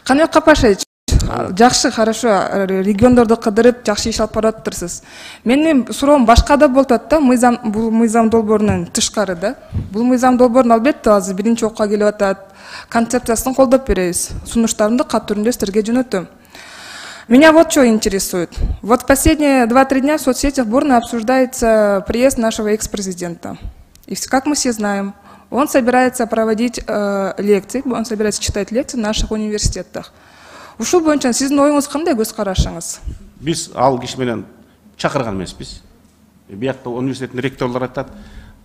Каныбек Капашевич, жакшы, хорошо, региондорду кыдырып, жакшы иш алып баратырсыз. Менин суроом башкада болуп атат да, бул мыйзам долбоорунун тышкары да. Бул мыйзам долбоорун албетте азыр биринчи окуга келип атат. Концепциясын колдоп беребиз. Сунуштарымды кат түрүндө сиздерге жөнөтөм. Меня вот что интересует. Вот в последние 2-3 дня в соцсетях бурно обсуждается приезд нашего экс-президента. И как мы все знаем, он собирается проводить лекции, он собирается читать лекции в наших университетах. Ушул боюнча сиздин оюңуз кандай, көз карашыңыз? Биз ал киши менен чакырган эмеспиз. Биякта университеттин ректорлору айтат,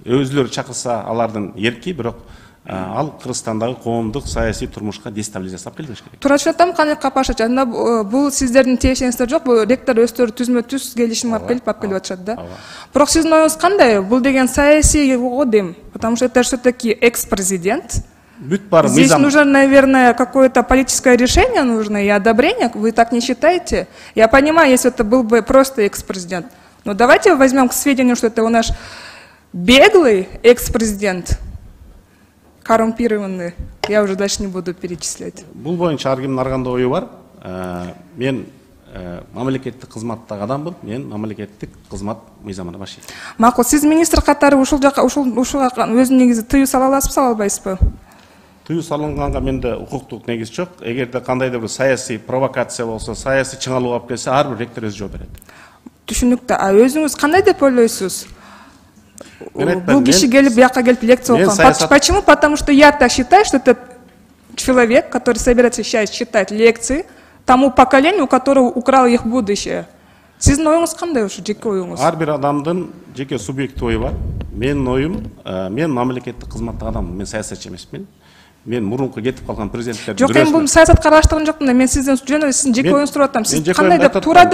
өзүлөрү чакырса алардын эрки, бирок ал Кыргызстандагы коомдук саясий турмушка дестабилизация жасап келбеш керек. Туура түшүнөтөм, Каныбек Капашевич, анда бул сиздердин тиешеңиздер жок, бул ректор өздөрү түзмө-түз келишим алып келип атышат да. Бирок сиздин оюңуз кандай? Бул деген саясий го дейм, потому что это все-таки экс-президент. Здесь нужно, наверное, какое-то политическое решение нужно и одобрение. Вы так не считаете? Я понимаю, если это был бы просто экс-президент. Но давайте возьмем к сведению, что это у нас беглый экс-президент, коррумпированный. Я уже дальше не буду перечислять. Бул боюнча ар кимдин ар кандай ою бар. Мен мамлекеттик кызматтагы адаммын. Мен мамлекеттик кызмат мыйзамына башчы. Макул, сиз министр катары ушуга өзүнүн негизи тыюу сала аласызбы, сала албайсызбы? Тыюу салынганга менде укуктук негиз жок. Эгерде кандайдыр бир саясий провокация болсо, саясий чыңалуу алып келсе, ар бир ректор өзү жооп берет. Түшүнүктүү. А өзүңүз кандай деп ойлойсуз? Бул киши келип, бияка келип лекция окуган. Почему? Потому что я так считаю, что это человек, который собирается сейчас читать лекции тому поколению, у которого украл их будущее. Сиздин оюңуз кандай ушу жеке оюңуз? Ар бир адамдын жеке субъектив ою бар. Менин оюм, мен мамлекеттик кызматтагы адаммын, мен саясатчы эмесмин. Мен мурунку кетип калган президенттердин бирөөсү. Жок, мен бул саясатка аралаштырган жокмун. Мен сизден жөн сиздин жеке оюңузду сурап атам. Сиз кандай деп туура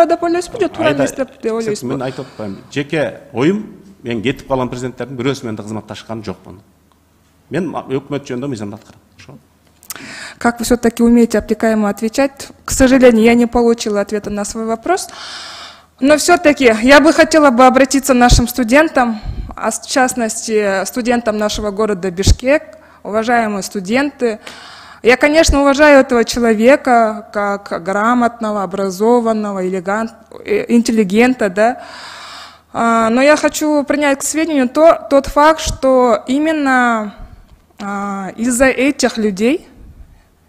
деп ойлойсузбу же туура эмес деп ойлойсузбу? Мен айтып атпайм. Жеке оюм, мен кетип калган президенттердин бирөөсү менен кызматташкан жокмун. Мен өкмөт жөнүндө мыйзамды аткарам. Как вы все-таки умеете обтекаемо отвечать? К сожалению, я не получила ответа на свой вопрос. Но все-таки я бы хотела обратиться к нашим студентам, а в частности студентам нашего города Бишкек. Уважаемые студенты, я, конечно, уважаю этого человека как грамотного, образованного, интеллигента, да. Но я хочу принять к сведению тот факт, что именно из-за этих людей,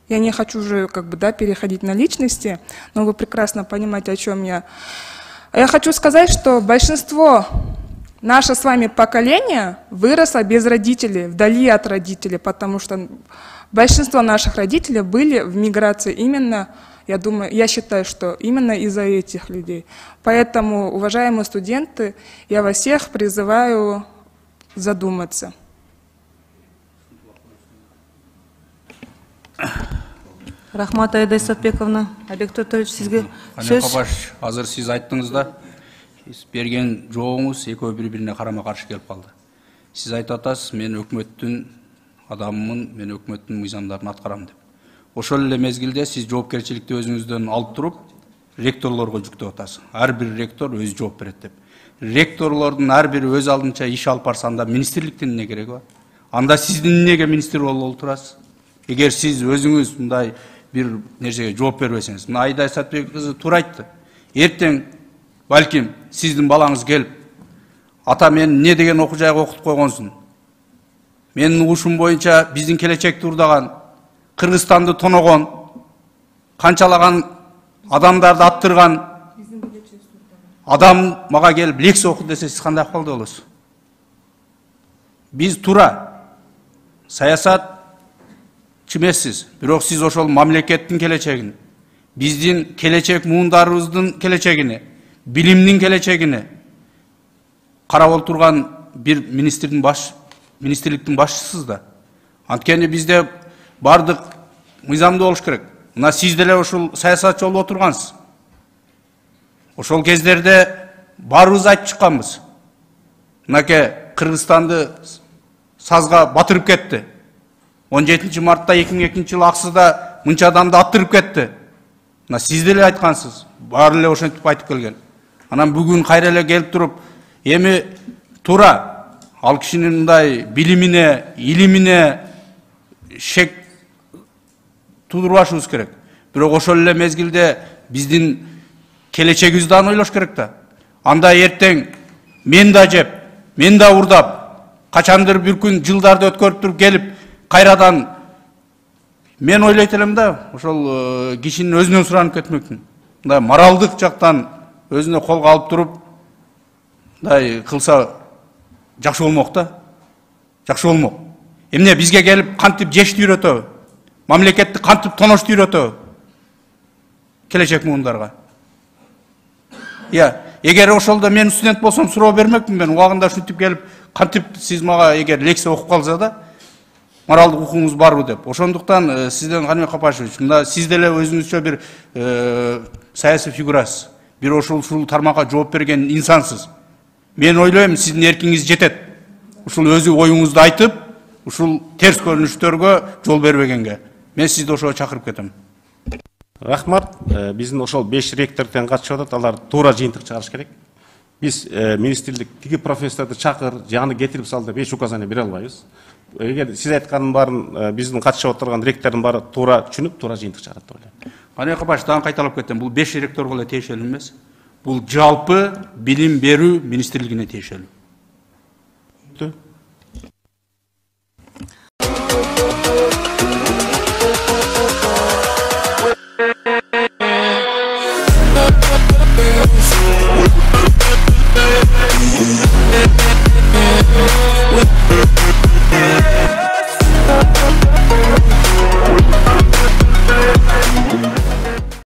я не хочу уже переходить на личности, но вы прекрасно понимаете, о чем я. Я хочу сказать, что большинство наше с вами поколение выросло без родителей, вдали от родителей, потому что большинство наших родителей были в миграции именно, я считаю, что именно из-за этих людей. Поэтому, уважаемые студенты, я вас всех призываю задуматься. Рахмат Айда Исатбековна. Олег Тодорович, сизге сөз. Капаш, азыр сиз айттыңыз да, берген жоғыңыз экөө бири-бирине карама-каршы келип калды. Сиз айтып атасыз, мен өкмөттүн адаммын, мен өкмөттүн мыйзамдарын аткарам деп. Ошол эле мезгилде сиз жоопкерчиликти өзүңүздөн алып туруп, ректорлорго жүктөп атасыз. Ар бир ректор өзү жооп берет деп. Ректорлордун ар бири өз алдынча иш алып барса, анда министрликтин эмне кереги бар? Анда сиздин эмнеге министр болуп турасыз? Эгер сиз өзүңүз мындай бир нерсеге жооп бербесеңиз, мына Айда Исатбек кызы туура айтты. Эртең балким сиздин балаңыз келип, ата мен эмне деген окуу жайга окутуп койгонсуң? Менин угушум боюнча биздин келечекти урдаган, Кыргызстанды тоногон, канчалаган адамдарды аттырган адам мага келип лекция окуп десе, сиз кандай акыбалда болосуз? Биз туура саясат чимессиз, бирок сиз ошол мамлекеттин келечегин, биздин келечек муундарыбыздын келечегини, билимдин келечегини карап отурган бир министрликтин башчысыз да. Анткени бизде бардык мыйзамдуу болуш керек. Мына сиз деле ошол саясатчы болуп отургансыз. Ошол кездерде баарыбыз айтып чыкканбыз. Мынакей Кыргызстанды сазга батырып кетти. 17 мартта 2002 жылы Аксыда мынча адамды аттырып кетти. Мына сиз деле айткансыз. Баары эле ошентип айтып келген. Анан бүгүн кайра эле келип туруп, эми туура ал кишинин мындай билимине, илимине шек тудурбашыбыз керек. Бирок ошол эле мезгилде биздин келечегибизди да ойлош керек да. Анда эртең мен да жеп, мен да урдап, качандыр бир күн жылдарды өткөрүп туруп келип, кайрадан мен ойлойт элем да, ошол кишинин өзүнөн суранып кетмөктүн. Мындай моралдык жактан өзүнө колго алып туруп, мындай кылса жакшы болмок да. Жакшы болмок. Эмне бизге келип кантип жешти үйрөтөбү? Мамлекетти кантип тоношду үйрөтөбү? Келечек муундарга. Эгер ошолдо мен студент болсом суроо бермекмин мен. Убагында ушинтип келип, кантип сиз мага эгер лекция окуп калса да, моралдык укугуңуз барбы деп. Ошондуктан сизден Каныбек Капашевич, мында сиз деле өзүңүзчө бир саясий фигурасыз. Бир ушул тармакка жооп берген инсансыз. Мен ойлойм, сиздин эркиңиз жетет. Ушул өзү оюңузду айтып, ушул терс көрүнүштөргө жол бербегенге. Мен сизди ошого чакырып кетем. Рахмат. Биздин ошол 5 ректордон катышып атат, алар туура жыйынтык чыгарыш керек. Биз министрлик тиги профессорду чакыр, жаны кетирип сал деп эч указание бере албайбыз. Эгер сиз айткандын баарын биздин катышып отурган ректордун баары туура түшүнүп, туура жыйынтык чыгарат деп ойлойм. Каныбек Капашевич, дагы кайталап кетем. Бул 5 ректорго эле тиешелүү эмес. Бул жалпы билим берүү министрлигине тиешелүү.